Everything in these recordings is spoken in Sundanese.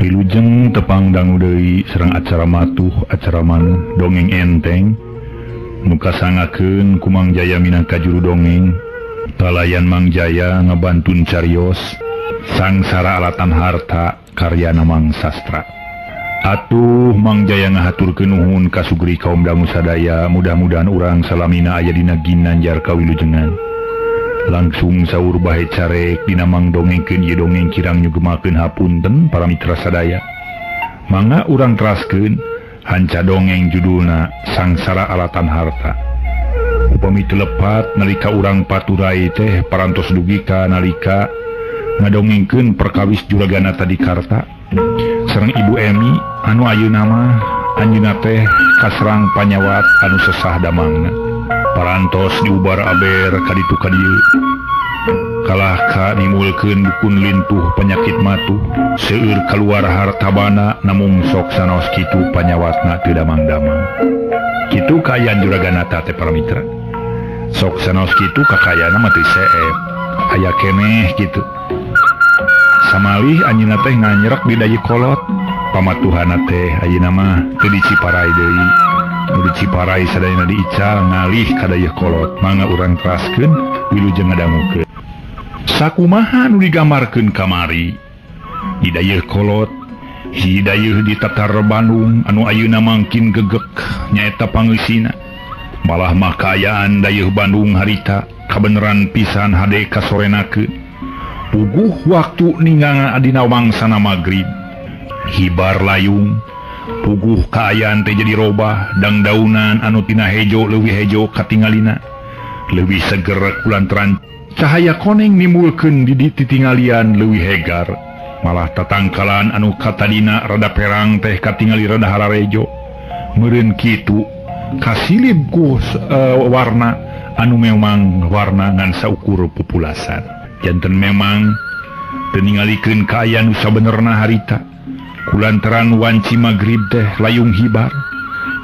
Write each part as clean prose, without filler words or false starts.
Wilujeng tepang dangu deui serang acara matuh acara manu dongeng enteng muka sangakeun ku Mang Jaya minangka juru dongeng talayan Mang Jaya ngabantun carios sangsara alatan harta karyana Mang Sastra. Atuh Mang Jaya ngahaturkeun nuhun ka sugri kaum dangu sadaya, mudah-mudahan urang salamina aya dina ginanjar kawilujengan. Langsung saur bahe carek dina Mang dongengkeun ieu dongeng kirang nyugemakeun hapunten para mitra sadaya. Mangga urang teraskeun hanca dongeng judulna Sangsara Alatan Harta. Upami teu lepat nalika urang paturai teh parantos dugi ka nalika ngadongengkeun perkawis juragana tadi Karta sareng Ibu Emi anu ayeuna mah anjeunna teh kaserang panyawat anu sesah damangna. Parantos diubar aber kaditu kadieu kalah ka nimulkeun dukun lintuh penyakit matu seueur kaluar hartabana namung sok sanos kitu panyawatna teu damang-damang. Kitu kaayaan juragana teh para mitra. Sok sanos kitu kakayaana mah teu seep. Aya keneh kitu. Samalih anjeunna teh nganyerek di dayi kolot. Pamatuhanna teh ayeuna mah teu diciparai deui. Nu diciparai sadayana diical ngalih ka dayeuh kolot. Mangga urang teraskeun wilujeng ngadangukeun. Sakumaha nu digambarkeun kamari? Di dayeuh kolot, hiji dayeuh di Tatar Bandung anu ayeuna mangkin gegek nyaeta pangeusina. Malah mah kaayaan dayeuh Bandung harita kabeneran pisan hade kasorenakeun. Puguh waktu ningang adina wangsana magrib. Hibar layung, puguh kaayaan teh jadi robah, dangdaunan anu tina hejo leuwih hejo katingalina. Leuwih seger kulantaran cahaya koneng nimulkeun di titingalian leuwih hegar. Malah tatangkalan anu katadina rada perang teh katingali rada hararejo. Meureun kitu kasilib ku warna anu memang warna ngan saukur pupulasan. Janten memang teu ningalikeun kaayaan nu sabenerna harita. Kulantaran wanci magrib teh layung hibar.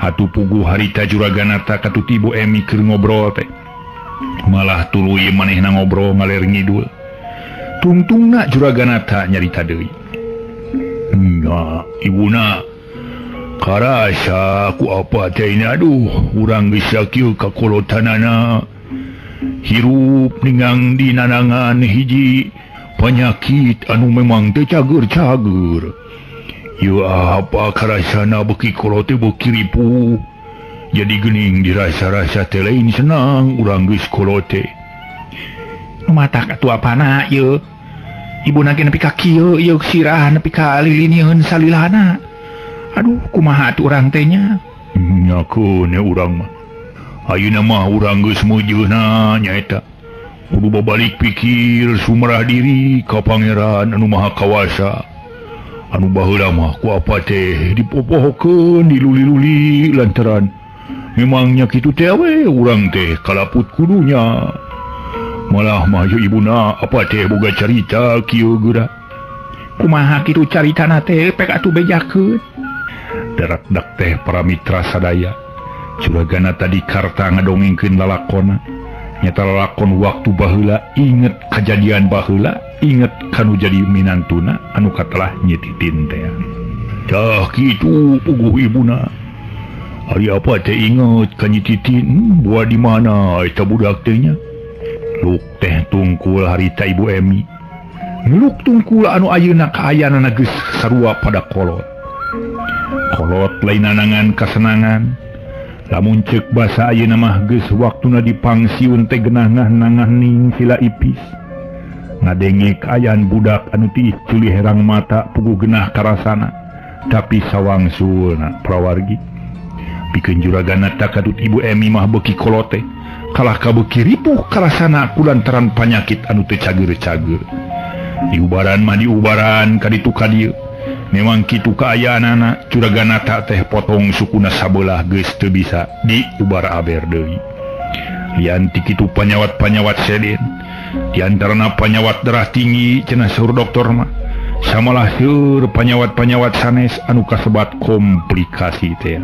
Atuh puguh harita juragana ta katut Ibu Emi keur ngobrol teh. Malah tuluy manehna ngobrol ngaler ngidul. Tungtungna juragana ta nyarita deui. Nya, ibuna karasa ku apa teh ini, aduh urang geus sakieu kakolotanana. Hirup ningang di nanangan hiji penyakit anu memang teu cager-cager. Ieu apa karasana beki kolot teh beki ripuh. Jadi geuning dirasa-rasa teh lain senang urang geus kolot teh. Nu matak atuh apana ieu? Ibuna ge nepi ka kieu, ieu sirah nepi ka lilinieun salilahna. Aduh kumaha atuh urang teh nya? Nyakeun urang mah. Ayeuna mah urang geus meujeuna nyaeta. Kudu babalik pikir sumerah diri ka Pangeran anu Maha Kawasa. Anu baheula mah ku apa teh dipopohokeun diluli-luli lantaran memangnya kitu teh we urang teh kalaput kudunya. Malah mah ieu ibuna apa teh boga carita kieu geura. Kumaha kitu caritana teh pek atuh bejakeun. Darak-dak teh para mitra sadaya. Juragana tadi Karta ngadongengkeun lalakonna. Nyata lalakon waktu baheula inget kejadian baheula, inget kanu jadi minantuna anu katelah nyetitin teh. Tah kitu puguh ibuna. Ari apa teh inget ka nyetitin buah di mana eta budak teh nya. Luk teh tungkul harita Ibu Emi. Luk tungkul anu ayeuna kaayaanna geus sarua pada kolot. Kolot lain nanangan kasenangan. Lamun ceuk basa ayeuna mah geus waktuna dipangsiun teh geunah nangahning sila ipis. Ngadenge kaayaan budak anu ti culi herang mata puguh geunah karasana tapi sawangsulna prawargi. Pikeun juragana ta kadut Ibu Emi mah beuki kolot teh kalah ka beuki ripuh karasana kulantaran panyakit anu teu cager-cager. Diubaran mah diubaran kaditu kadieu. Memang kitu kaayaanana juragana ta teh potong sukuna sabelah geus teu bisa diubar aber deui. Lian ti kitu panyawat-panyawat seden, di antarana panyawat darah tinggi cenah saur doktor mah. Samalah seueur panyawat-panyawat sanes anu kasebat komplikasi teh.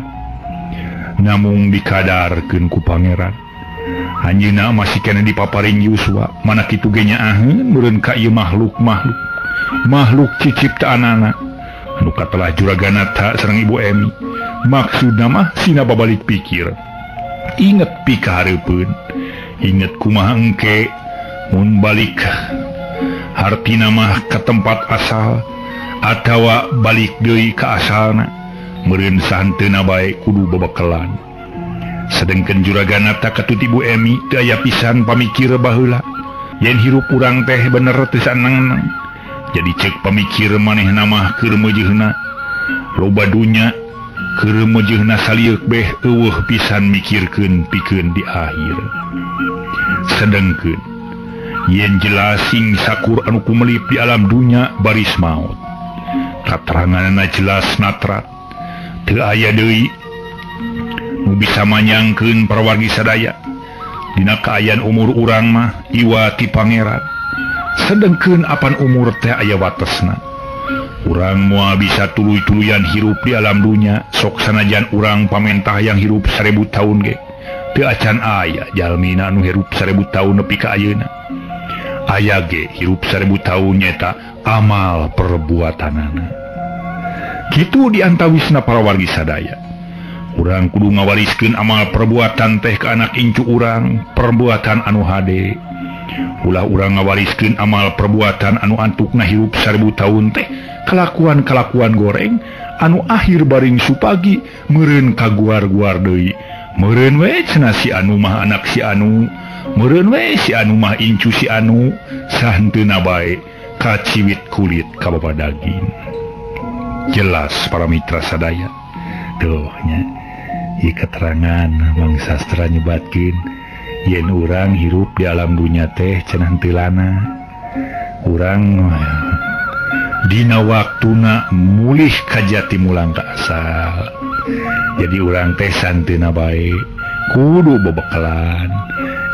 Namung dikadarkeun ku Pangeran. Anjeunna masih kena dipaparing yuswa, mana kitu ge nya aheun meureun ka ieu makhluk ciciptaanana. Anuka telah Juraganata sareng Ibu Emi maksudna mah sina babalik pikir inget pikahareupeun inget kumaha engke mun balik hartina mah ka tempat asal atawa balik deui ka asalna meureun sahanteuna bae kudu babakalan. Sedengkeun Juraganata katut Ibu Emi teu aya pisan pamikir baheula yen hirup urang teh bener teu sanang-nang. Jadi cek pamikir manehna mah keur meujeuhna loba dunya keur meujeuhna salieuk beh eueuh pisan mikirkeun pikeun di akhir. Sedengkeun yen jelas sing sakur anu kumelip di alam dunya baris maut kateranganna jelas natrat teu aya deui nu bisa manyangkeun para wargi sadaya dina kaayaan umur urang mah iwa ti pangeran. Sedengkeun apan umur teh aya watesna urang moal bisa tuluy-tuluyan hirup di alam dunya sok sanajan urang pamentah yang hirup 1000 tahun ge teu acan aya jalmina anu hirup 1000 tahun nepi ka ayeuna. Aya ge hirup 1000 tahun nyata amal perbuatanana. Kitu diantawisna para wargi sadaya urang kudu ngawariskeun amal perbuatan teh ka anak incu urang perbuatan anu hade. Ulah urang ngawariskeun amal perbuatan anu antukna hirup 1000 tahun teh kelakuan-kelakuan goreng anu akhir baring supagi meureun kaguar-guar deui meureun we cenah si anu mah anak si anu meureun we si anu mah incu si anu sahanteuna bae kaciwit kulit ka baba daging. Jelas para mitra sadaya tuh nya ieu keterangan Mang Sastra nyebatkeun yen urang hirup di alam dunya teh cenah teu lana urang dina waktuna mulih ka jati mulang ka asal. Jadi urang teh santeuna bae kudu babekalan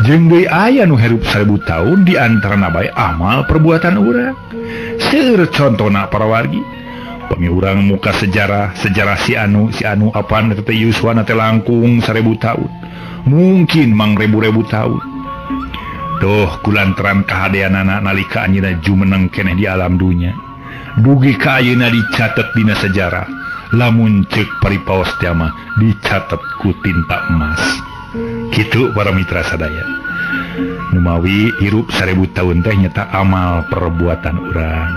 jeung deui aya nu hirup 1000 tahun di antarana bae amal perbuatan urang. Seueur contona para wargi pami urang muka sejarah si anu apaan teh yuswana teh langkung 1000 tahun mungkin mang ribu-ribu tahun. Tuh kulantaran kahadeanana nalika anjeunna jumeneng keneh di alam dunya dugi ka ayeuna dicatet dina sejarah lamun ceuk paripaos teh mah dicatet ku tinta emas. Kitu para mitra sadaya numawi hirup 1000 tahun teh nyata amal perbuatan urang.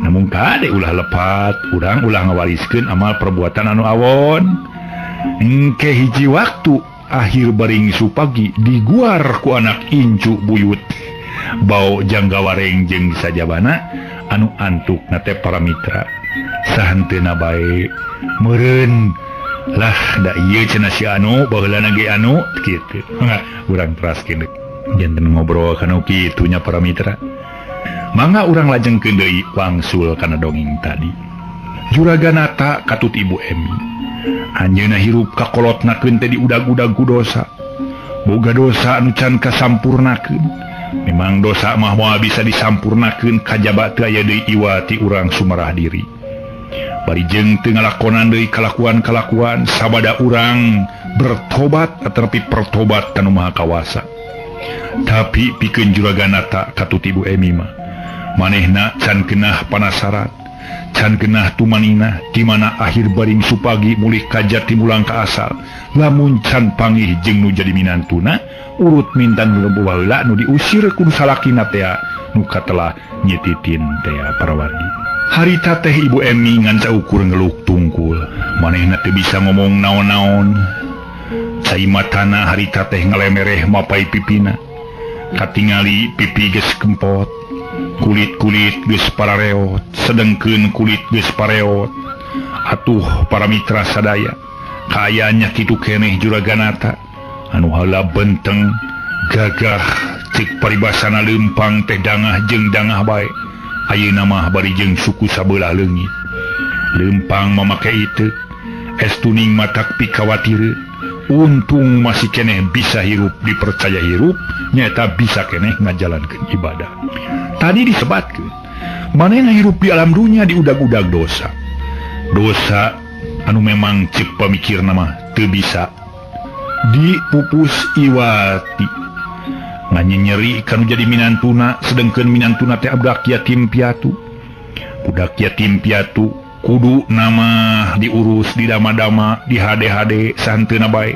Namun kade ulah lepat urang ulah ngawariskeun amal perbuatan anu awon engke hiji waktu akhir baring supagi diguar ku anak incu buyut bau janggawareng jeung sajabana anu antuk nate para mitra sahanteuna bae meureun lah da ieu cenah si anu baheulana ge anu kitu urang teraskeun janten ngobrol kana kitu nya para mitra. Mangga urang lajengkeun deui wangsul kana dongeng tadi. Juraganata katut Ibu Emi anjeunna hirup kakolotnakeun teh diudag-udag ku dosa boga dosa anu can kasampurnakeun. Memang dosa mah moal bisa disampurnakeun kajaba teu aya deui iwa ti urang sumerah diri. Bari jeung teu ngalakonan deui kalakuan-kalakuan sabada urang bertobat atarpi pertobat kanu maha kawasa. Tapi pikeun Juraganata katut Ibu Emi mah manehna can keunah panasaran can keunah tumanina di mana akhir baring supagi mulih ka jati mulang ka asal lamun can panggih jeung nu jadi minantuna urut mintan leueuh baheula nu diusir ku salakina teh nu katelah nyetitin teh para wargi. Harita teh Ibu Emi ngan saukur ngeluk tungkul manehna teu bisa ngomong naon-naon. Cai matana harita teh ngalemereh mapai pipina katingali pipi geus kempot kulit-kulit geus parareot sedengkeun kulit geus pareot. Atuh para mitra sadaya kaayanya kitu keneh Juraganata anu heula benteng gagah cek paribasana leumpang teh dangah jeung dangah bae ayeuna mah bari jeung suku sabelah leungit leumpang mamake itu estuning matak pikawatir untung masih keneh bisa hirup dipercaya hirup nyata bisa keneh ngajalankeun ibadah. Tadi disebatkeun manehna hirup di alam dunya diudag-udag dosa anu memang cek pamikirna mah teu bisa dipupus iwati nganyeri kanu jadi minantuna sedengkeun minantuna teh budak yatim piatu kudu nama diurus di dama-dama di HD santuna bae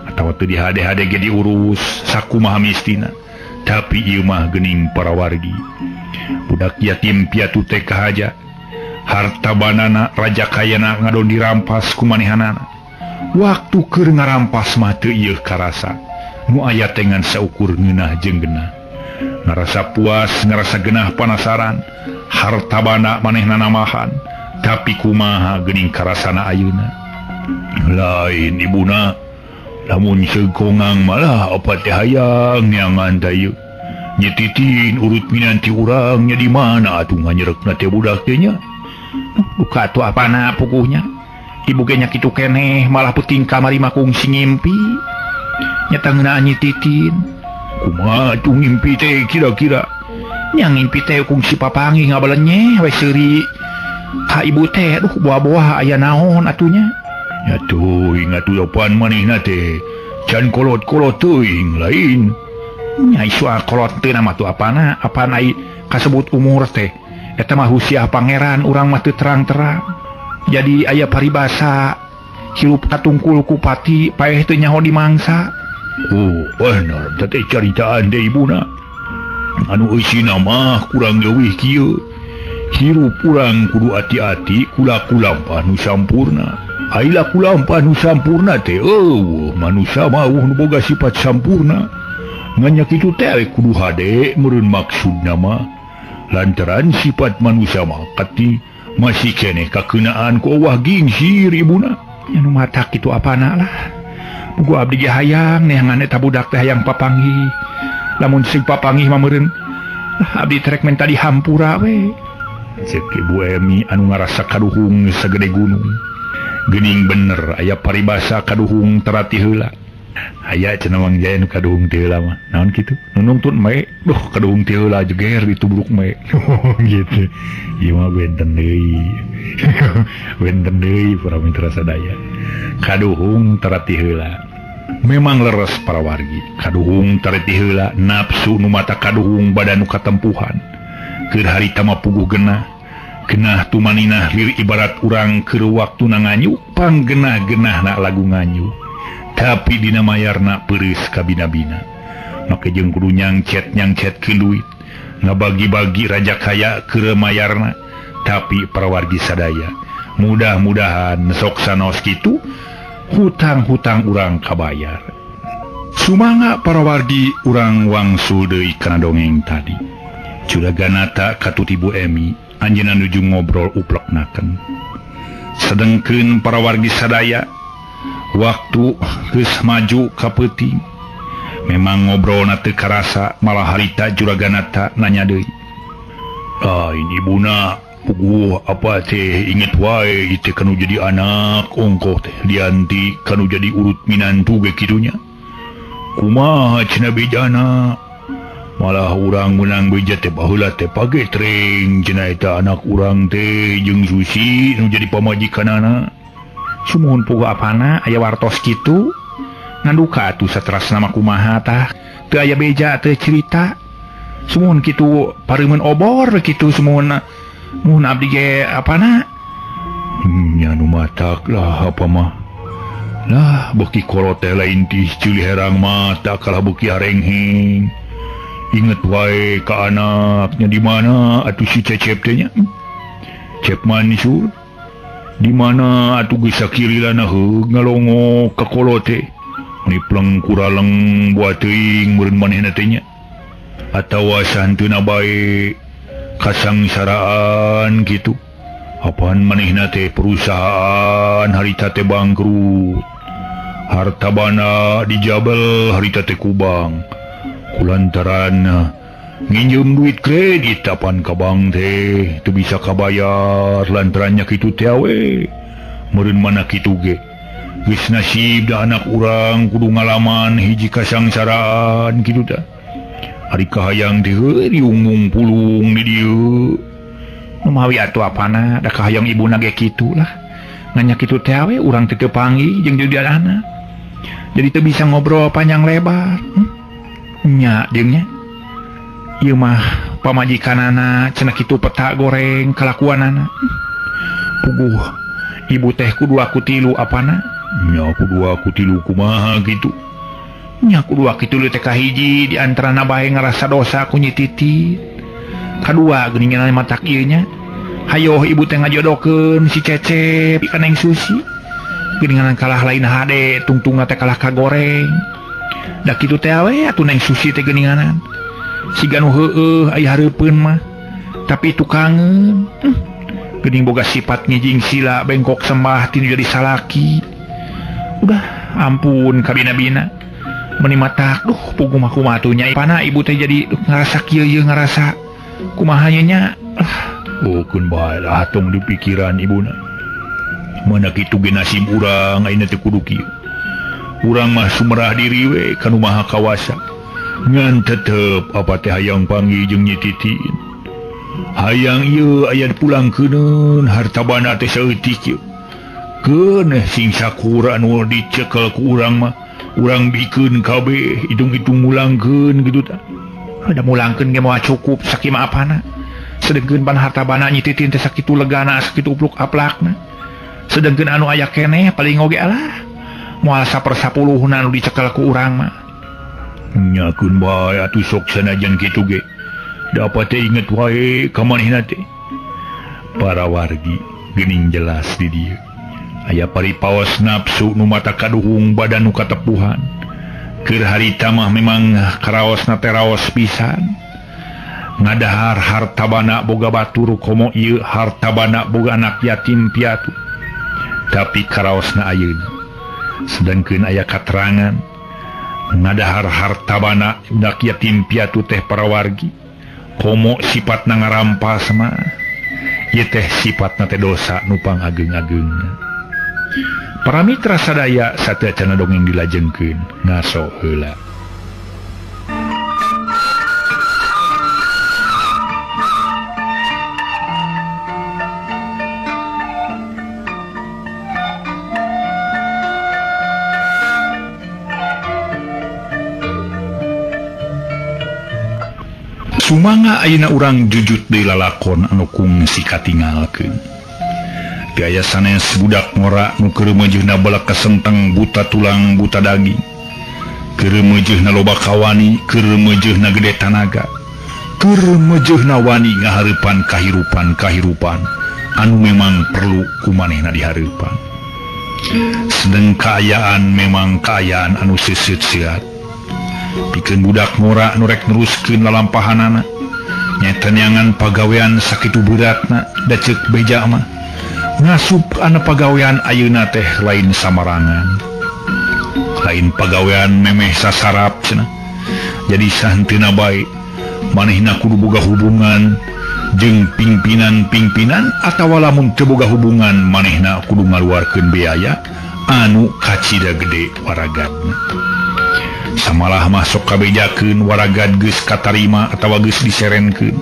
atawa teu di HD ge diurus sakumaha mistina tapi ieu mah geuning para wargi budak yatim piatu teh kahaja harta banana raja kayana ngadon dirampas ku manehanana waktu keur ngarampas mah teu ieu karasa nu aya tengan saukur ngeunah jeung genah ngarasa puas ngarasa genah panasaran harta bana manehna namahan tapi kumaha geuning karasana ayeuna lain ibuna lamun segongang malah apa teh hayang neangan dayu nyetitin urut minanti urangnya di mana atuh nganyerekna teh budak teh nya duka atuh apana puguhnya ibu ge nya kitu keneh malah peuting kamari mah kungsi ngimpi nya tangna nyetitin kumaha atuh ngimpi teh kira-kira nya ngimpi teh kungsi papangi ngabalenye we seuri ka ibu teh duh buah-buah aya naon atunya ya teuing atuh opan manehna teh can kolot-kolot teuing lain nya soal kolot teh nama tuh apana ai kasebut umur teh eta mah usia pangeran urang mah teu terang-terang jadi aya paribasa hirup katungkul ku pati paeh teu nyaho di mangsa bener teh caritaan deui ibuna anu eusina mah kurang leuwih kieu hirup urang kudu hati-hati kula-kulampah nu sampurna aila kulampah nu sampurna teh manusia mah nu boga sifat sampurna nganya kitu teh kudu hade meureun maksudna mah lantaran sifat manusia mah kati masih keneh kakeunaan ku Allah gingsir ibuna anu mata kitu apana lah mugo abdi ge hayang neangan eta budak teh hayang papanggih lamun sing papanggih mah meureun lah abdi trek menta dihampura we cek Ibu Emi anu ngarasa kaduhung sagede gunung geuning bener aya paribasa kaduhung terati heula aya cenah Mang Jaya nu kaduhung teu heula mah naon kitu nu nungtun mae duh kaduhung teu heula jeger ditubruk mae gitu ieu mah benten deui para mitra sadaya kaduhung terati heula memang leres para wargi kaduhung terati heula nafsu nu mata kaduhung badan nu katempuhan keur harita mah puguh genah tumaninah lir ibarat urang keur waktuna nganyu panggenah-genahna lagu nganyu tapi dina mayarna peureus kabina-bina make jeung kudu nyangcet ke duit ngabagi-bagi raja kaya keur mayarna tapi para wargi sadaya mudah-mudahan sok sanos kitu hutang-hutang urang kabayar sumangga para wargi urang wangsul deui kana dongeng tadi Juraganata katuti Bu Emi anjeunna nuju ngobrol upleknakeun sedengkeun para wargi sadaya waktu geus maju ka peuting memang ngobrolna teu karasa malah harita Juraganata nanya deui ini ibuna puguh apa teh inget wae teh kanu jadi anak ongkoh teh dianti kanu jadi urut minantu ge kidunya kumaha cenah bejana malah urang menang beja teh baheula teh pagetreng cenah eta anak urang teh jeung Susi nu jadi pamajikanana sumuhun puguh apana aya wartos kitu nganduka atuh saterasna mah kumaha tah teu aya beja teu cerita sumuhun kitu pareumeun obor kitu sumuhun mun abdi ge apana nya nu matak lah apa mah lah beuki kolot teh lain ti ceuli herang mata kalah beuki harengheng inget wae ka anaknya di mana atuh si Cecep teh nya Cep Mansur di mana atuh geus sakirilana heug ngalongok ka kolot teh nipleng kuraleng buat teuing meureun manehna teh nya atawa santeuna bae kasangsaraan gitu apaan manehna teh perusahaan harita teh bangkrut harta bana dijabel harita teh kubang kulantaran nginjem duit kredit apaan ka bank teh teu bisa kabayar lantarannya kitu teh we meureun mana kitu ge geus nasib da anak urang kudu ngalaman hiji kasangsaraan kitu tah ari kahayang teh diungung pulung di dieu numawi atuh apana da kahayang ibuna ge kitu lah nganya kitu teh we urang teu panggih jeung didiana jadi teu bisa ngobrol panjang lebar nya deungnya ieu mah pamajikanana cenah kitu peta goreng kalakuanana puguh ibu teh kudu aku tilu apana nya kudu aku tilu kumaha gitu nya kudu aku tilu teh kahiji di antarana bae ngarasa dosa ku nyititi kadua geuningan matak ieu nya hayo ibu teh ngajodokeun si Cecep ka Neng Susi geuningan kalah lain hade tungtungna teh kalah kagoreng da kitu teh we atuh Neng Susi teh geuninganan siga nu heueuh aya hareupeun mah tapi tukangeun geuning boga sifat ngijing sila bengkok sembah tinu jadi salaki udah ampun kabina-bina meuni matak duh pugum aku mah atuh nya pana ibu teh jadi ngarasa kieu ye ngarasa kumaha nya kun bae lah tong di pikiran ibuna mana kitu ge nasib urang ayeuna teh kudu kieu urang mah sumerah diri we kanu maha kawasa ngan tetep apa teh hayang panggih jeung nyititin hayang ieu aya pulangkeun hartabana teh saeutik ieu keun sing sakura anu dicekel ku urang mah urang bikeun kabeh hitung-hitung mulangkeun gitu tah ada mulangkeun ge moal cukup sakitu apana sedengkeun pan hartabana nyititin teh sakitu legana sakitu upluk aplakna sedengkeun anu aya keneh paling oge alah moal 1/10 anu dicekel ku urang mah nya keun bae atuh sok sanajan kitu ge dapat teh inget wae ka manehna teh para wargi geuning jelas di dieu aya paripaos nafsu nu mata kaduhung badan nu katepuhan keur harita mah memang karaosna teh raos pisan ngadahar hartabana boga batur komo ieu hartabana boga anak yatim piatu tapi karaosna ayeuna sedengkeun aya katerangan ngadahar hartabana budak yatim piatu teh para wargi komo sifatna ngarampas mah ieu teh sifatna teh dosa nu pangageng-agengna para mitra sadaya sateacana dongeng dilajengkeun ngaso heula sumanga ayeuna urang jujut deui lalakon anu kungsi katinggalkeun gaya sanes budak ngora nu keur meujeuhna balak kesenteng buta tulang buta daging keur meujeuhna loba kawani keur meujeuhna gede tanaga keur meujeuhna wani ngahareupan kahirupan anu memang perlu ku manehna dihareupan sedeng kaayaan memang kaayaan anu seuseut sehat pikeun budak ngora nu rek neruskeun lalampahanana nyaeta neangan pagawean sakitu beratna da ceuk beja mah ngasup ana pagawean ayeuna teh lain samarangan lain pagawean memeh sasarap cenah jadi sahenteuna bae manehna kudu boga hubungan jeung pimpinan atawa lamun teu boga hubungan manehna kudu ngaluarkeun biaya anu kacida gede waragadna samalah masuk kabejakeun waragad geus katarima atawa geus diserenkeun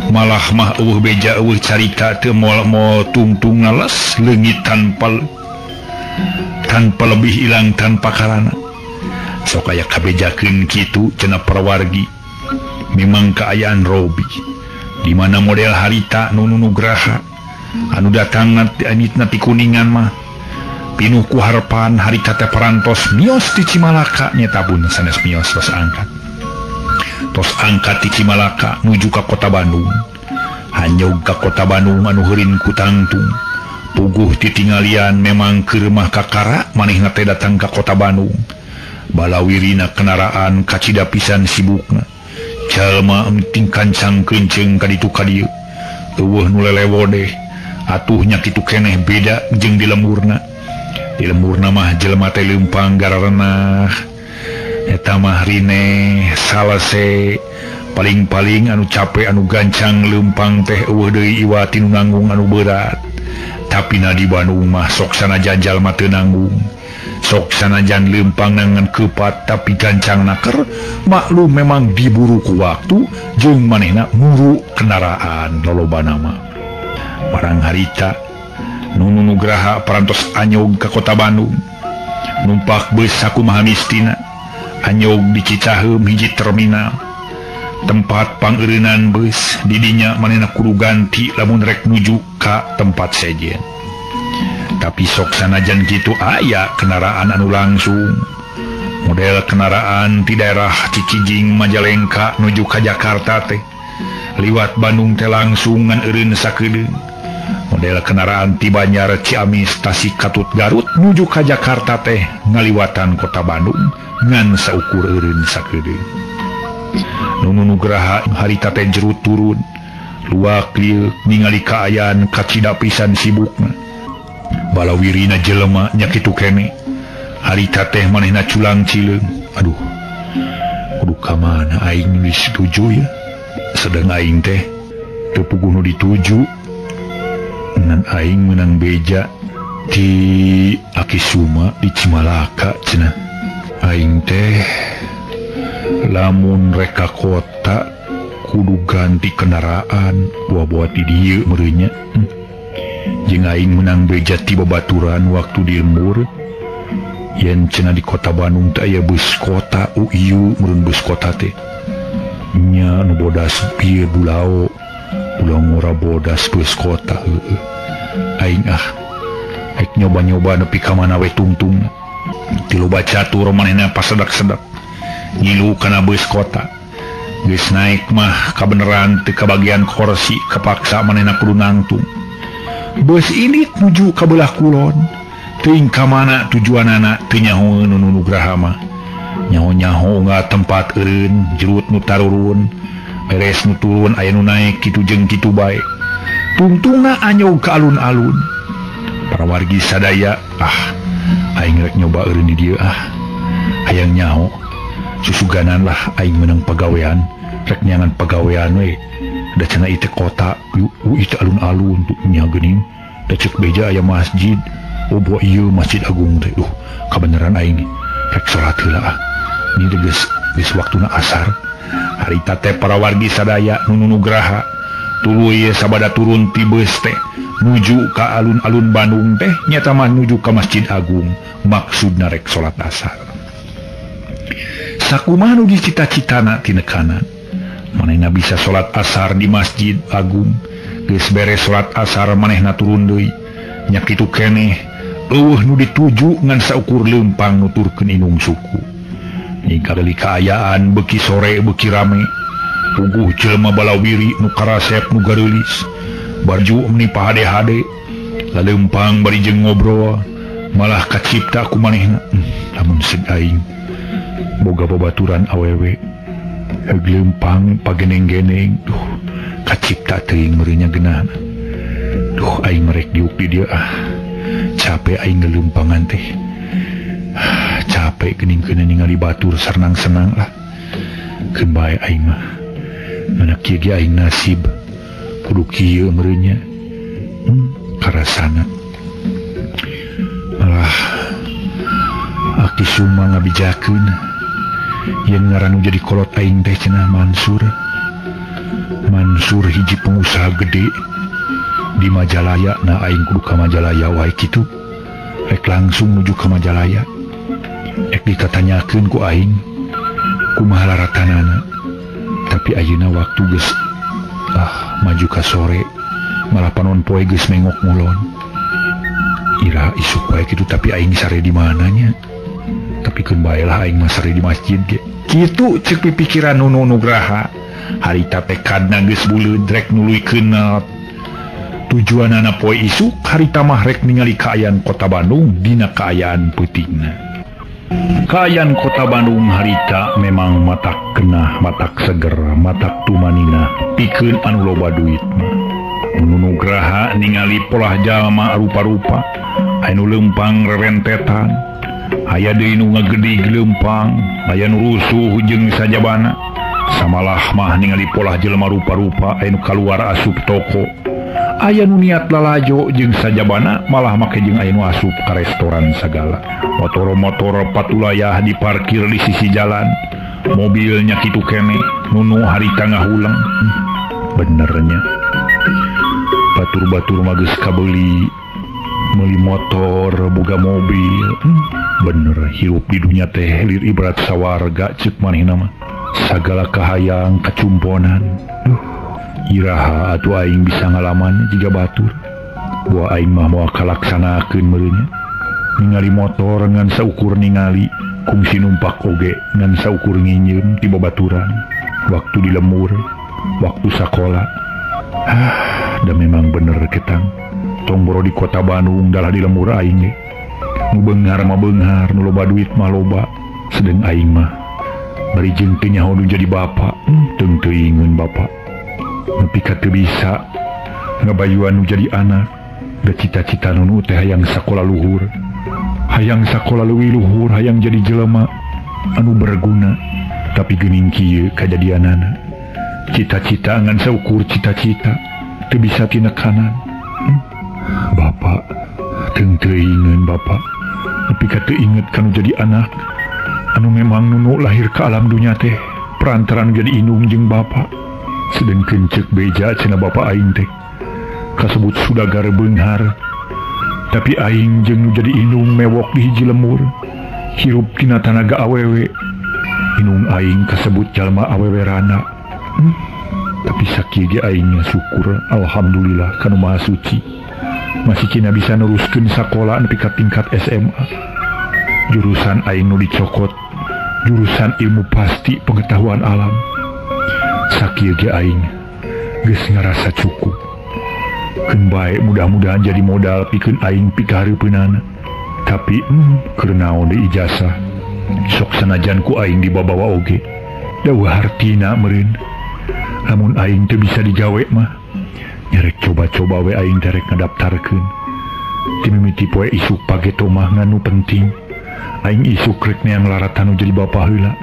malah mah eueuh beja eueuh carita teu moal tungtung ngalas leungit tanpa lebih ilang tanpa karana sok aya kabejakeun kitu cenah prawargi memang kaayaan Robi di mana model harita nu nugraha anu datang anitna ti Kuningan mah pinuh ku harapan harita teh parantos mios di Cimalaka nya tabun sanes mios tos angkat di Cimalaka nuju ka kota Bandung hanyog ka kota Bandung anu heureun ku tangtung puguh titinggalian memang keur mah kakara manehna teh datang ka kota Bandung balawirina kendaraan kacida pisan sibukna jalma emting kancang kenceng ka ditu ka dieu eueuh nu lelewo deh atuh nya kitu keneh beda jeung di lemurna mah jelema teh leumpang gararenah eta mah rine salese paling-paling anu capek anu gancang leumpang teh eueuh deui iwa tinu nanggung anu berat tapi na di Bandung mah sok sanajan jalma teu nanggung sok sanajan leumpang nangan kepat tapi gancang naker maklum memang diburu ku waktu jeung manehna muru kendaraan lolobana mah barang harita nu nugraha parantos anyog ka kota Bandung numpak beus sakumaha mistina anyog di Cicaheum hiji terminal tempat pangeureunnan beus didinya manehna kudu ganti lamun rek nuju ka tempat sejen. Tapi sok sanajan kitu aya kendaraan anu langsung. Model kendaraan di daerah Cicijing Majalengka nuju ka Jakarta teh liwat Bandung teh langsung ngan eureun sakedeung. Model kendaraan ti Banjar Ciamis Tasik Katut Garut nuju ka Jakarta teh ngaliwatan kota Bandung ngan saukur eureun sakedeung. Nu nugraha harita teh jerut turun luak lieu ningali kaayaan kacida pisan sibukna. Balawirina jelema nya kitu keneh. Harita teh manehna culang cileung. Aduh, kudu ka mana aing geus tuju ya. Sedang aing teh teu puguh nu dituju. Ngan aing meunang beja di Akisuma di Cimalaka cenah. Aing teh lamun rek ka kota kudu ganti kendaraan buat di dieu meureunnya. Jeung aing meunang beja ti babaturan waktu di lembur. Yen cenah di kota Bandung teh aya bus kota UIU meureun bus kota teh nya nu bodas pieu bulao ngora bodas bus kota heueuh. Aing rek nyoba-nyoba nepi ka mana we tungtung ti loba catur manehna pasedak-sedak ngilu kana bus kota. Geus naik mah kabeneran teu kabagian kursi kepaksa manehna kudu nangtung. Bus ini nuju ka belah kulon. Teuing ka mana tujuanana teu nyaho nu nugraha mah. Nyaho-nyaho tempat eureun jerut nu tarurun beres nu turun aya nu naik kitu jeung kitu bae. Tungtungna anyog ka alun-alun. Para wargi sadaya aing rek nyoba eureun di dieu hayang nyaho. Susuganan lah aing meunang pagawean rek nyangan pagawean we. Da cenah ieu teh kota ieu alun-alun tuh nya geuning. Da ceuk beja aya masjid. Boh ieu Masjid Agung teh. Kabeneran aing rek salat heula Ini geus waktuna asar. Harita teh para wargi sadaya nu nugraha tuluy sabada turun ti beus teh nuju ka alun-alun Bandung teh nyata mah nuju ka Masjid Agung. Maksudna rek salat asar. Sakumaha nu dicita-citana ti nekanan manehna bisa salat asar di Masjid Agung. Geus beres salat asar manehna turun deui. Nya kitu keneh nu dituju ngan saukur leumpang nuturkeun inung suku. Ningali kaayaan beuki sore beuki rame. Puguh jelema balawiri nu karasep nu gareulis. Baju meni pahade-hade. Laleumpang bari jeung ngobrol malah kacipta ku manehna. Lamun seug aing boga babaturan awewe. Heug leumpang pageneng-geneng. Kacipta teuing meureunnya geunahna. Aing merek diuk di dieu capek aing ngelumpangan teh. Capek geuning keuna ningali batur senang-senang lah. Keun bae aing mah. Mana kieu ge aing nasib kudu kieu meureunnya. Karasana. Malah Akisuma ngabijakeun yen ngaran nu jadi kolot aing teh cenah Mansur. Mansur hiji pengusaha gede di Majalaya. Nah aing kudu ka Majalaya wae kitu. Rek langsung nuju ka Majalaya. Ek dikatanyakeun ku aing kumaha laratanana. Tapi ayeuna waktu geus maju ka sore malah panon poe geus mengok mulon. Ira isuk wae kitu tapi aing sare di mananya. Tapi keun bae lah aing mah sare di masjid ge. Kitu ceuk pipikiran nu nugraha. Harita teh kadna geus buleud rek nuluykeun tujuanana poe isuk harita mah rek ningali kaayaan kota Bandung dina kaayaan peutingna. Kaayaan kota Bandung harita memang matak genah, matak seger, matak tumanina pikeun anu loba duit mah. Nu nugraha ningali polah jalma rupa-rupa, anu leumpang rerentetan, aya deui nu ngagedig leumpang, aya nu rusuh jeung sajabana. Samalah mah ningali polah jelema rupa-rupa anu kaluar asup toko. Aya nu niat lalajo jeung sajabana malah make jeung aya nu asup ka restoran sagala. Motor-motor patulayah diparkir di sisi jalan. Mobilnya kitu kene nunu harita ngahulang. Benernya batur-batur mah geus kabeuli meuli motor boga mobil. Bener hirup di dunia teh lir ibarat sawarga ceuk manehna mah. sagala kahayang kacumponan. Iraha atuh aing bisa ngalaman jiga batur. Buah aing mah moal kalaksanakeun meureunnya. Ningali motor ngan saukur ningali, kungsi numpak oge ngan saukur nginjeun ti babaturan. Waktu di lembur, waktu sakola. Da memang bener ketang. Tong boro di kota Bandung dalah di lembur aing ge. Nu beunghar mah beunghar, nu loba duit mah loba. Sedeng aing mah bari jeung teu nyaho nu jadi bapa, teung teuingeun bapa. Nepi ka teu bisa ngabayuan nu jadi anak. Da cita-cita nu teh hayang sakola luhur. Hayang sakola leuwih luhur, hayang jadi jelema anu berguna. Tapi geuning kieu kajadianana. Cita-cita ngan saukur cita-cita teu bisa tinekanan. Bapak teung teuingeun bapak. Nepi ka teu inget kanu jadi anak anu memang nunu lahir ke alam dunya teh perantaraan jadi indung jeung bapak. Sedengkeun ceuk beja cenah bapak aing teh kasebut sudagar beunghar. Tapi aing jeung nu jadi indung mewok di hiji lembur, hirup tina tanaga awewe. Indung aing kasebut jalma awewe rana. Tapi sakieu ge aingnya syukur alhamdulillah kanu maha suci. Masih cina bisa neruskeun sakola nepi ka tingkat SMA. Jurusan aing nu dicokot jurusan ilmu pasti pengetahuan alam. Sakieu ge aing geus ngarasa cukup. Keun bae mudah-mudahan jadi modal pikeun aing pikahareupeunana. Tapi keur naon deui ijazah. Sok sanajan ku aing dibawa oge. Dawa hartina meureun. Lamun aing teu bisa digawe mah nyarek coba-coba we aing derek ngadaptarkeun. Ti mimiti poe isuk pageto mah nganu penting. Aing isuk rek neang laratan nu jadi bapa heula.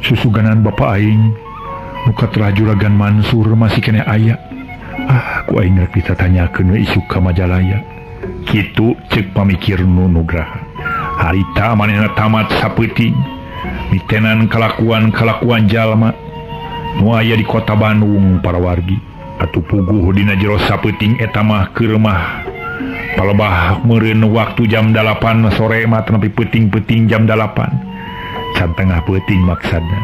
Susuganan bapa aing nu katra juragan Mansur masih kene aya. Ku aing rek ditanyakeun we isuk ka Majalaya. Kitu ceuk pamikir nu Nugraha. Harita manehna tamat sapeuting mitenan kalakuan jalma nu aya di kota Bandung para wargi. Atuh puguh dina jero sapeuting eta mah keur mah palebah meureun waktu jam 8 sore mah nepi peuting-peuting jam 8. Can tengah peuting maksudna.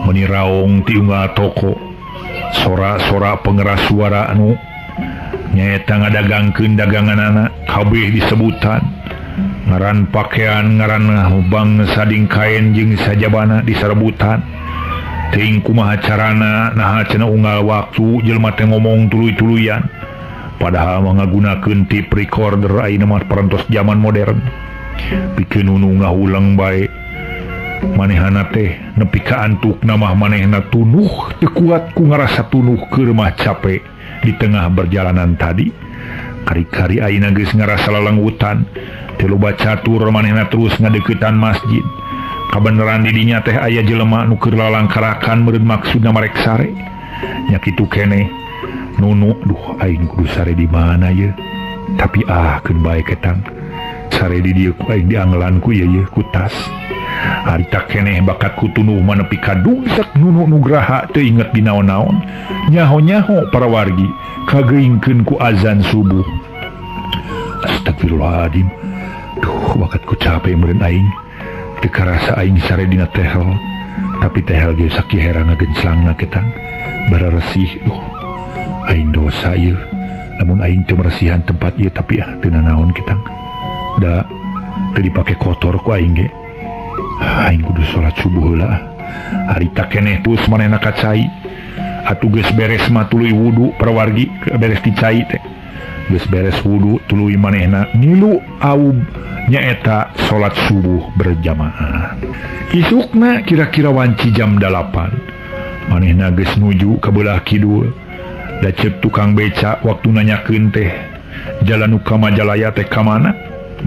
Meni raong ti unggal toko. Sora-sora pengeras suara anu nyaeta ngadagangkeun daganganana kabeh disebutan. Ngaran pakaian, ngaran bang sading kain jeung sajabana disarebutan. Teuing kumaha carana naha cenah unggal waktu jelema teh ngomong tuluy-tuluyan. Padahal ngagunakeun tape recorder ayeuna mah parantos zaman modern. Pikeun nu ngahulang bae. Manehna teh nepi ka antukna mah manehna tunuh teu kuat ku ngarasa tunuh keur mah capek di tengah perjalanan tadi. Kari-kari ayeuna geus ngarasa lalanggutan. Teu loba catur manehna terus ngadeuketan masjid. Kabeneran di dinya teh aya jelema nu keur lalangkarakan meureun maksudna marek sare. Nya kitu keneh. Nunu, duh aing kudu sare di mana ye? Tapi keun bae ketang. Sare di dieu ku aing dianggelan ku ye ku tas. Harita keneh bakat ku tunuh manepi ka dungsek Nunu Nugraha teu inget di naon-naon. Nyaho-nyaho para wargi kageingkeun ku azan subuh. Astagfirullahaladzim. Duh bakat ku capek meureun aing. Teu karasa aing sare dina tehel. Tapi tehel ge sakiheran ngagenclangna ketang. Bararesih duh. Aing dosa ieu. Lamun aing teu meresihan tempat ieu tapi teu nanaon ketang. Da teu dipake kotor ku aing ge. Aing kudu salat subuh heula. Harita keneh pus manehna ka cai. Atuh geus beres mah tuluy wudu parawargi beres di cai teh. Geus beres wudu tuluy manehna ngilu aub nyaeta salat subuh berjamaah. Isukna kira-kira wanci jam 8. Manehna geus nuju ka beulah kidul. Da ceuk tukang beca waktu nanyakeun teh jalan nu ka Majalaya teh ka mana?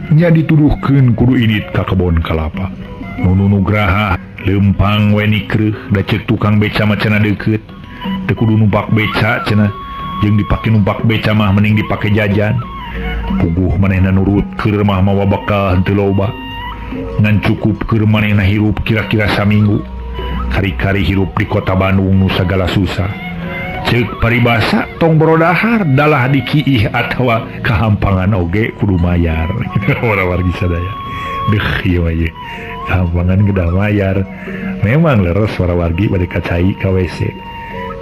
Nya dituduhkeun kudu init ka kebon kalapa. Nunu Nugraha lempang we nikreuh da ceuk tukang beca mah cenah deukeut. Teu kudu numpak beca cenah. Jeung dipake numpak beca mah mending dipake jajan. Puguh manehna nurut keur mah mawa bekal henteu loba. Ngan cukup keur manehna hirup kira-kira saminggu. Kari-kari hirup di kota Bandung nu sagala susah. Ceuk paribasa tong brodahar dalah dikiih atawa kahampangan oge kudu mayar. Ora wargi sadaya. Deuh ieu mah ye. Kahampangan gedah mayar. memang leres warawargi bade kacai ka WC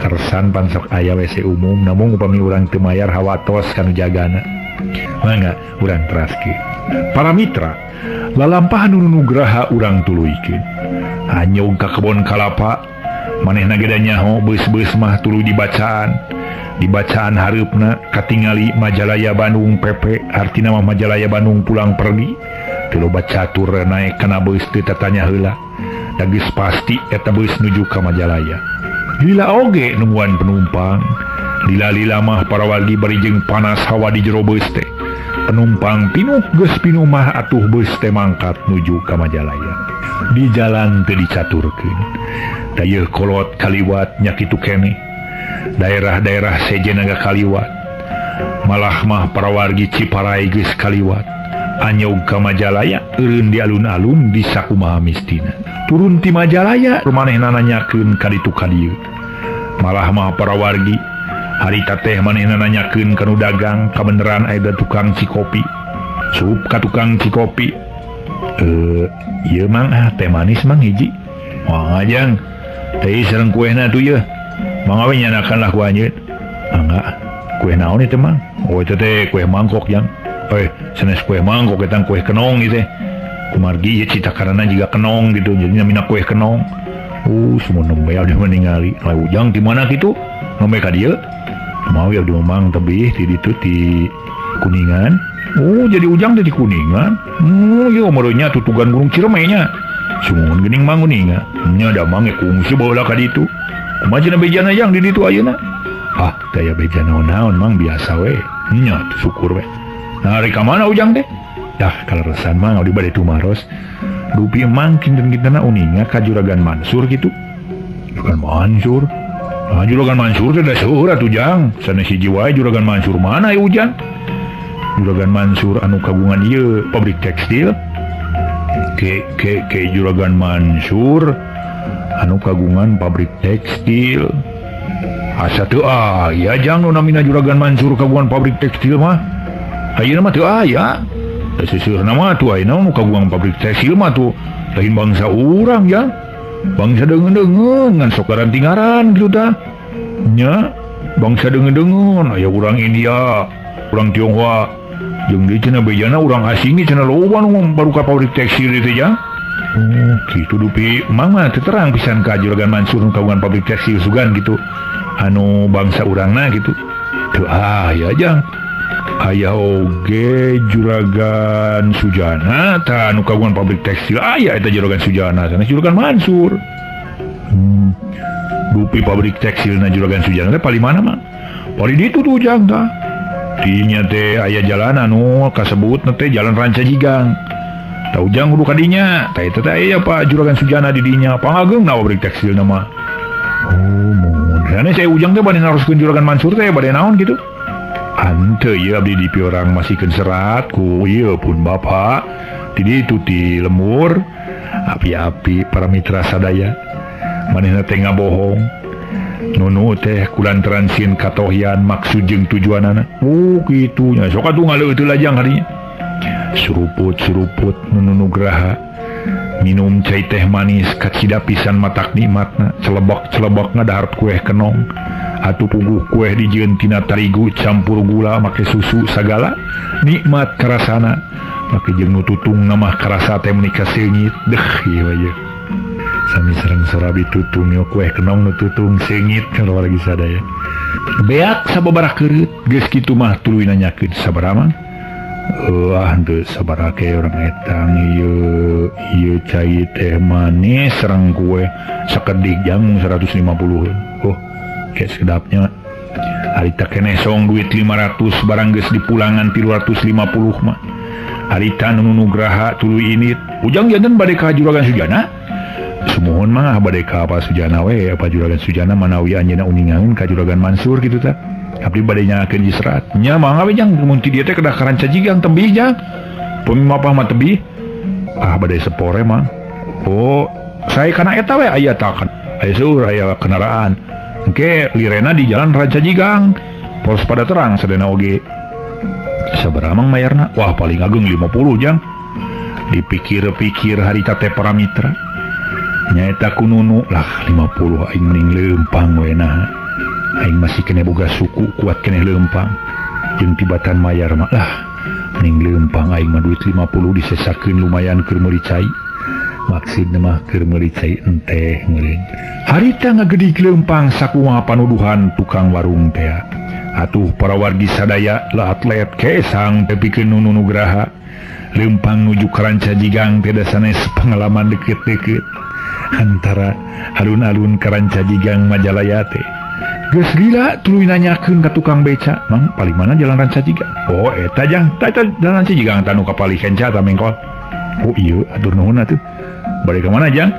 karsan pansok aya WC umum namun upami urang teu mayar hawatos kanu jagana mangga urang teraskeun para mitra lalampahan nu nugraha urang tuluikeun anyog ka kebon kalapa manehna ge da nyaho beus-beus mah tuluy dibacaan hareupna katingali Majalaya Bandung PP artina mah Majalaya Bandung pulang pergi teu loba catur naek kana beus teu tatanya heula da geus pasti eta beus nuju ka Majalaya lila oge nungguan penumpang lila-lila mah para wargi bari jeung panas hawa di jero beus teh penumpang pinuh geus pinuh mah atuh beus teh mangkat nuju ka Majalaya di jalan teu dicaturkeun dayeuh kolot kaliwat nya kitu keneh daerah-daerah sejen agak kaliwat malah mah para wargi Ciparai geus kaliwat anyog ka Majalaya eureun di alun-alun di sakumaha mistina turun ti Majalaya manehna nanyakeun ka ditu ka dieu malah mah para wargi harita teh manehna nanyakeun ka nu dagang kabeneran aya tukang cikopi sup ka tukang cikopi ieu mang teh manis mang hiji moal ajang teh sareng kuehna tuh ye mangga we nyanakanlah ku anjeun mangga kue naon itu mang oh itu teh kue mangkok yang sanes kue mangkok eta kue kenong gitu kumargi ya cita karena juga kenong gitu jadi namina kue kenong semua nembe abdi meningali ujang di mana gitu nembe ka dieu mau ya abdi memang tebih di ditu di Kuningan jadi ujang di Kuningan ya umurnya tutugan Gunung Ciremay nya sumun geuning mang Kuningan nya da mangge kungsi baheula ka ditu kumaha bejana yang di ditu ayeuna daya beja naon-naon mang biasa we nya syukur we nah rek mana ujang teh kaleresan mah di bade tumaros dupi mang kinten-kintena uninga ka Juragan Mansur gitu Juragan Mansur Juragan Mansur teh da seueur atuh jang sanes hiji wae Juragan Mansur mana ya ujang Juragan Mansur anu kagungan ieu pabrik tekstil ke Juragan Mansur anu kagungan pabrik tekstil asa teu aya jang nu namina Juragan Mansur kagungan pabrik tekstil mah ayeuna mah teu aya da seuseurna mah tuh ayeuna nu kagungan pabrik tekstil mah tuh lain bangsa urang ya bangsa deungeun-deungeun ngan sok garantingaran gitu tah nya bangsa deungeun-deungeun aya urang India urang Tionghoa jeung di cenah bejana urang asing ge cenah loba nu baruka pabrik tekstil teh ya gitu dupi emang mah terang pisan ka Juragan Mansur nu kagungan pabrik tekstil sugan gitu anu bangsa urangna gitu teu aya jang aya oge Juragan Sujana tah anu kagungan pabrik tekstil aya eta Juragan Sujana sanes Juragan Mansur dupi pabrik tekstilna Juragan Sujana teh paling mana mah paling ditu tuh jang tah dinya teh aya jalan anu kasebut teh jalan Rancajigang tah ujang kudu kadinya tah eta teh aya Pak Juragan Sujana di dinya pangageungna pabrik tekstil nama mun sanes saya ujang teh bade naroskeun Juragan Mansur teh bade naon gitu henteu ieu abdi dipi orang masihkeun serat ku ieu pun Bapak di ditu ti lemur api-api para mitra sadaya manehna teh ngabohong nunu teh kulantaran sieun katohian maksud jeung tujuanana kitu nya sok atuh ngaleuteul lajang hadinya suruput nunu nugraha minum cai teh manis kacida pisan matak nikmatna celebak ngadahar kueh kenong atuh puguh kueh dijieun tina tarigu campur gula make susu sagala nikmat karasana make jeung nu tutung mah karasa teh menika seungit deh ieu aja sami sareng sorabi tutung yo kueh kenong nu tutung seungit kalau lagi sadaya beak sababaraha keureuit geus kitu mah tuluy nanyakeun sabaraha mah henteu sabaraha ke urang etang ieu cai teh manis sareng kue sakedik jang 150 kayak sedapnya harita keneh song duit 500 barang geus dipulangan 350 mah harita nu nugraha tuluy init ujang janten bade ka Juragan Sujana sumuhun mah bade ka apa Sujana we apa Juragan Sujana manawi anjeunna uningan ka Juragan Mansur kitu tah abdi bade nyakeun di serat nya mangga we jang mun ti dieu teh kedah Rancajigang tembih jang pemimapah mah tembih bade sepore mah saya kana eta we aya tah kan aya seueur aya kendaraan engke lirena di jalan Rancajigang pos pada terang sadena oge sabaraha mang mayarna wah paling ageung 50 jang dipikir-pikir harita teh para mitra nyaeta ku nunu lah 50 aing mending leumpang we nah aing masih kena boga suku kuat kena leumpang jeung tibatan mayar mah lah mending leumpang aing mah duit 50 disesakeun lumayan keur meuli cai maksudna mah keur meuli cai enteh meureun harita ngagedik leumpang sakumaha panuduhan tukang warung teh atuh para wargi sadaya lah atlet kesang tepikeun nunu nugraha leumpang nuju karanca jigang teh sanes pengalaman deket-deket antara alun-alun karanca jigang Majalaya teh geus gila tuluy nanyakeun ka tukang beca mang paling mana jalan ranca jigang oh eta jang eta jalan ranca jigang tanu kapalih kenca ta mengkol oh iya atur nuhun atuh bade ka mana jang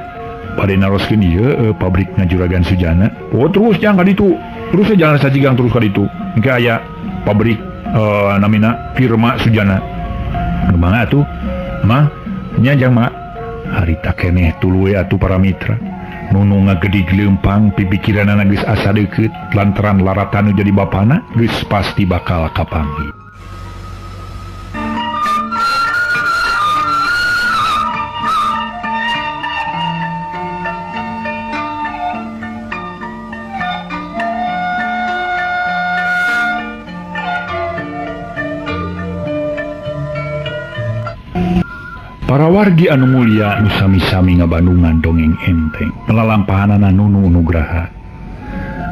bade naroskeun ieu pabrik Juragan Sujana oh terus jang ka ditu terus jalan ranca jigang terus ka ditu engke aya pabrik namina firma Sujana gimana atuh mah nya jang mah harita keneh tuluy atuh para mitra nunu ngagedik leumpang pipikiranna geus asa deukeut lantaran laratan nu jadi bapana geus pasti bakal kapanggih. Para wargi anu mulia nu sami-sami ngabandungan dongeng enteng pelalampahanana nunu nugraha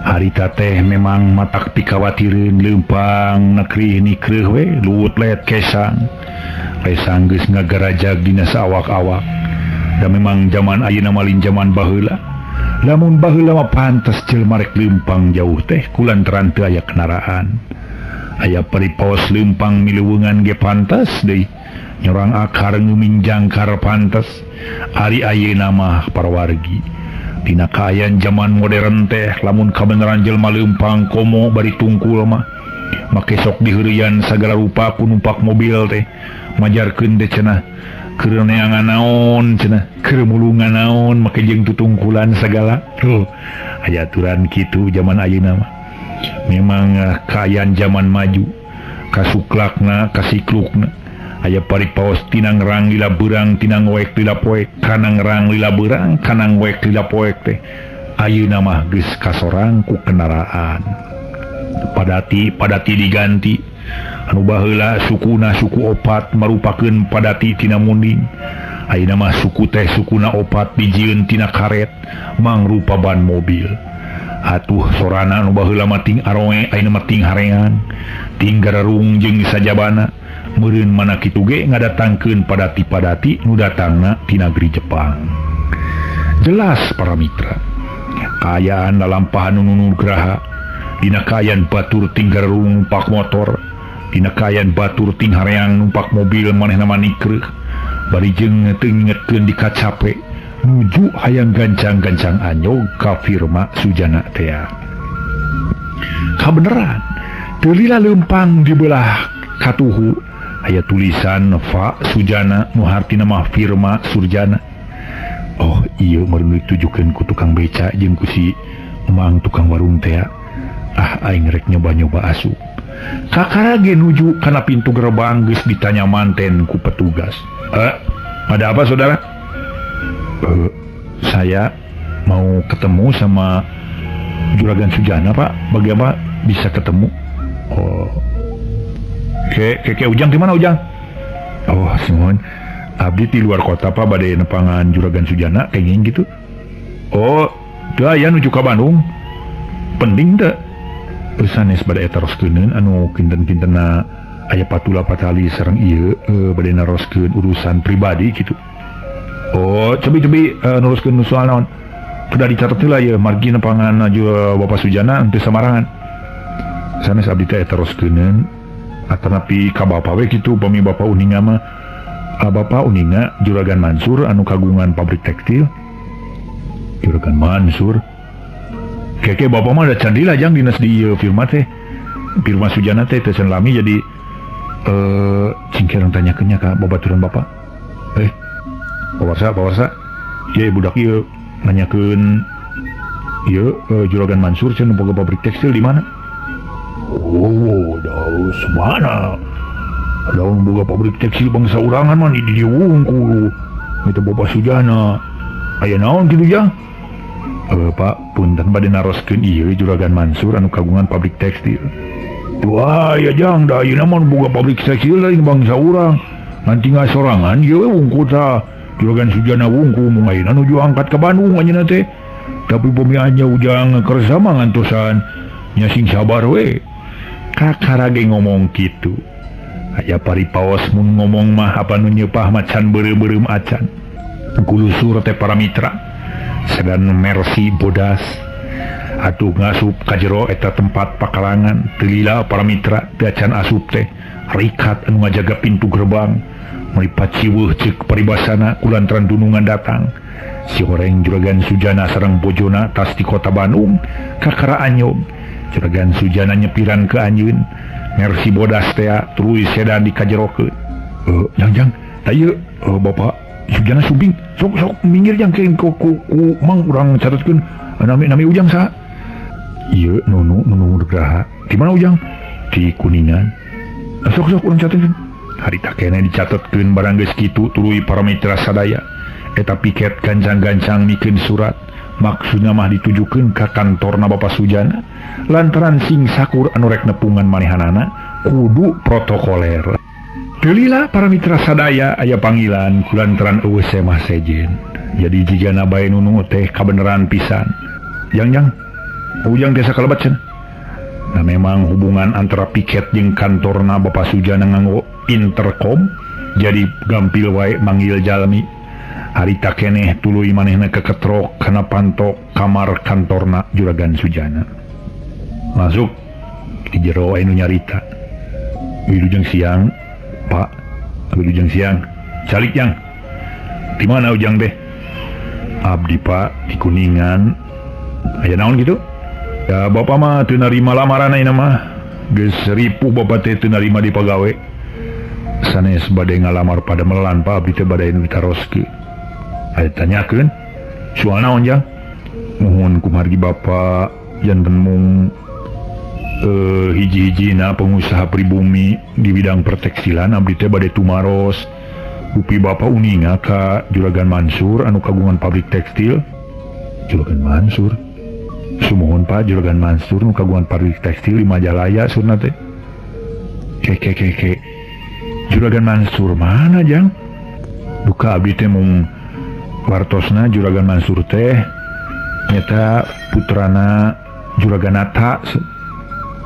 harita teh memang matak pikawatireun leumpang nekrih nikreuh we luwut let kesang geus ngagarajag dina saawak-awak da memang zaman ayeuna malin zaman baheula lamun baheula mah pantes jelema rek leumpang jauh teh kulantaran teu aya kendaraan aya paripaos leumpang mileuweungan ge pantes deui nyorang akar nguminjang kar pantes ari ayeuna mah para wargi dina kaayaan zaman modern teh lamun kabeneran jelema leumpang komo bari tungkul mah make sok diheureuyan sagala rupa ku numpak mobil teh majarkeun teh cenah keur neangan naon cenah keur mulungan naon make jeung tutungkulan sagala tuh aya aturan kitu zaman ayeuna mah memang kaayaan zaman maju kasuklakna kasiklukna aya paripaos tinang rang lila beurang tinang week lila poek kanang rang lila beurang kanang week lila poek teh ayeuna mah geus kasorang ku kendaraan padati diganti anu baheula sukuna suku opat marupakeun padati tina munding ayeuna mah suku teh sukuna opat dijieun tina karet mangrupa ban mobil atuh sorana anu baheula mah ting aroe ayeuna mah ting hareang ting gararung jeung sajabana meureun mana kitu ge ngadatangkeun padati-padati nu datangna ti nagri Jepang. Jelas para mitra kaayaan lalampahan nunu nugraha dina kaayaan batur ting gararung numpak motor dina kaayaan batur ting hareang numpak mobil manehna manikreuh bari jeung teu ngingetkeun di kacape nuju hayang gancang-gancang anyog ka firma Sujana teh kabeneran teu lila leumpang di belah katuhu aya tulisan Fa Sujana nu hartina mah firma Surjana oh iya meureun ditujukeun ku tukang beca jeung ku si emang tukang warung teh aing rek nyoba-nyoba asup kakarage nuju kana pintu gerbang geus ditanya manten ku petugas ada apa saudara saya mau ketemu sama Juragan Sujana pak bagaimana bisa ketemu oh Keke Ujang di mana Ujang? Oh, Simon. Abdi di luar kota Pak bade nepangan Juragan Sujana kenging gitu. Oh, teu aya nuju ka Bandung. Penting teu. Sanes bade eta roskeun anu kinten-kintenna aya patula patali sareng ieu bade naroskeun urusan pribadi gitu. Oh, cebi-cebi nuruskeun soal naon? Kuda dicatet heula ieu margi nepangan Bapak Sujana teu samarangan. Sanes abdi teh eta roskeun atanapi ka bapa we kitu pami bapa uninga mah bapa uninga Juragan Mansur anu kagungan pabrik tekstil Juragan Mansur keke bapa mah da candi lajang dinas di firma teh firma Sujana teh teh lami jadi cingkerang tanyakeun nya ka babaturan bapa pawarsa ieu budak ieu nanyakeun ieu Juragan Mansur cenah boga pabrik tekstil di mana. Oh, daus mana? Daun boga pabrik tekstil bangsa urangan mah di dieu wungkul. Itu Bapak Sujana. aya naon kitu Jang? Pak, punten bade naroskeun ieu Juragan Mansur anu kagungan pabrik tekstil. Wah, ya Jang, da ieu mah boga pabrik tekstil lain bangsa urang. Ngan tinggal sorangan ieu wungku ta. Juragan Sujana wungku mun ayeuna nuju angkat ka Bandung anjeunna teh. Tapi pemiannya Ujang kerja mah ngantosan nya sing sabar we. Kakarage ngomong kitu. Aya paripaos mun ngomong mah apa nu nyeupah macan beureuh-beureuh acan. Gulusur teh para mitra. Sedan Mercy bodas atuh ngasup ka jero eta tempat pakalangan teu lila para mitra teu acan asup teh rikat anu ngajaga pintu gerbang melipat ciweuh ceuk paribasana kulantaran dunungan datang si horeng Juragan Sujana sareng bojona tas di kota Bandung kakara anyog Juragan Sujana nyepiran ke anjeun Mercy bodas teh tuluy sedan dikajerokeun jang tah ieu bapak Sujana subing sok minggir Jang ke ku mang urang catatkeun nami Ujang saha ieu nunu Nugraha di mana Ujang di Kuningan sok urang catatkeun harita keneh dicatatkeun barang geus kitu tuluy para mitra sadaya eta piket gancang-gancang mikeun surat maksudna mah ditujukeun ka kantorna Bapak Sujana lantaran sing sakur anu rek nepungan manehanana kudu protokoler. Delila para mitra sadaya aya panggilan kulantaran eueuh semah sejen. Jadi jigana bae nunu teh kabeneran pisan. Jang Ujang desa kalebat cenah. Nah memang hubungan antara piket jeung kantorna Bapak Sujana nganggo intercom jadi gampil wae manggil jalmi. Harita keneh tuluy manehna keketrok kana pantok kamar kantorna Juragan Sujana. Masuk di jero anu nyarita. Wilujeng siang Pak, Wilujeng siang. Calik Jang. Di mana Ujang deh? Abdi Pak di Kuningan. Aya naon gitu? Ya Bapak mah teu narima lamaran ayeuna mah. Geus ripuh Bapak teh teu narima di pagawe. Sanes bade ngalamar pada melan Pak abdi teh bade nu ditaroskeun. Aya tanyakeun. Soal naon Jang? Nuhun kumargi Bapak janten mung hiji-hijina pengusaha pribumi di bidang pertekstilan abdi teh bade tumaros upi Bapak uninga ka Juragan Mansur anu kagungan pabrik tekstil. Juragan Mansur sumuhun Pak Juragan Mansur anu kagungan pabrik tekstil di Majalaya surna teh. Ke Juragan Mansur mana Jang? Duka abdi teh mung wartosna Juragan Mansur teh nyata putrana Juragan Nata.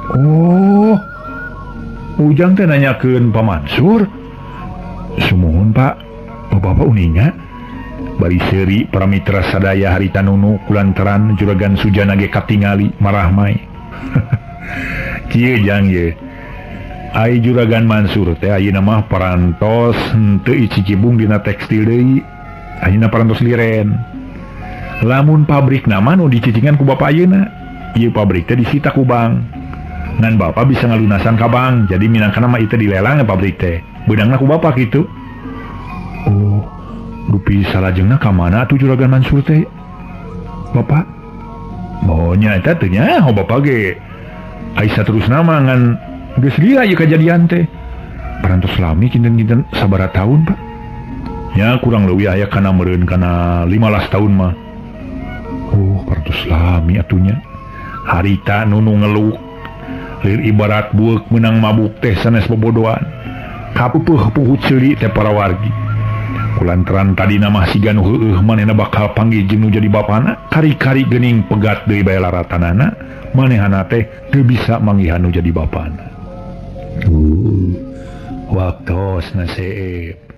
Oh, Ujang teh nanyakeun Pak Mansur. Sumuhun Pak, Bapak uninga. Bari seuri para mitra sadaya harita nunu kulantaran Juragan Sujana ge katingali marah mai. Kieu Jang ye. Ai Juragan Mansur teh ayeuna mah parantos henteu icicibung dina tekstil deui. Ayeuna parantos liren. Lamun pabrik nama nu dicicingan ku Bapak ayeuna, ieu pabrik teh disita ku bank. Ngan Bapak bisa ngalunasan ka bank, jadi minangkana mah itu dilelang pabrik teh. Beudangna ku Bapak gitu. Oh, dupi salajengna ka mana atuh Juragan Mansur teh? Bapak? Oh nya eta teh nya, Bapak ge. Aisyah terus nama ngan geus gila ieu kajadian teh. Parantos lami kinten-kinten sabaraha taun, Pak? Ya kurang leuwih aya kana meureun kana 15 tahun mah. Oh, parantos lami atunya. Harita nunu ngeluh. Lir ibarat buek menang mabuk teh sanes bobodohan. Kapupuh puhut seuli teh para wargi. Kulantaran tadi nama siga nu heueuh manehna bakal panggih jeung nu jadi bapana, kari-kari geuning pegat deui bae laratanana, manehna teh teu bisa manggihan nu jadi bapana. Waktosna seep.